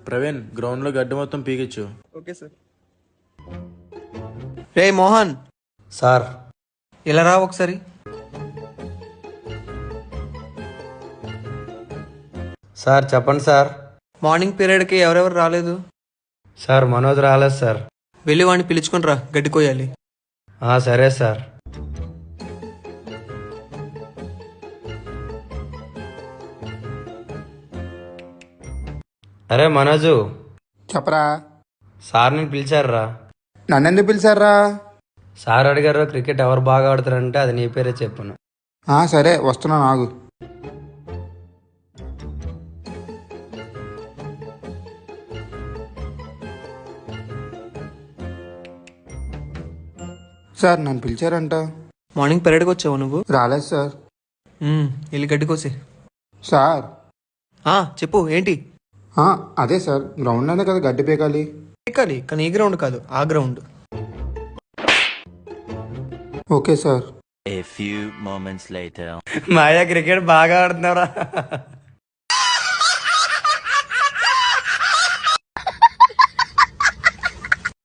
Praveen ground లో గడ్డి మొత్తం పీకిచ్చు. Okay sir. రే మోహన్, సార్ ఇలా రా ఒకసారి. సార్ చెప్పండి సార్. మార్నింగ్ పీరియడ్కి ఎవరెవరు రాలేదు? సార్ మనోజ్ రాలేదు సార్. వెళ్ళి వాడిని పిలుచుకుని రా, గడ్డి కోయాలి. సరే సార్. అరే మనోజు, చెప్పరా. సార్ నేను పిలిచారురా. నన్నెందుకు పిలిచారా? సార్ అడిగారు క్రికెట్ ఎవరు బాగా ఆడుతారంటే అది నీ పేరే చెప్పాను. సరే వస్తున్నా నాగు. సార్ నన్ను పిలిచారంట. మార్నింగ్ పీరియడ్కి వచ్చావు నువ్వు? రాలేదు సార్. వెళ్ళి గడ్డి కోసే. సార్ చెప్పు ఏంటి? అదే సార్, గ్రౌండ్లోనే కదా గడ్డి పీకాలి. పీకాలి, కానీ ఈ గ్రౌండ్ కాదు, ఆ ground. Okay sir. A few moments later. Maya cricket బాగా ఆడుతున్నారా?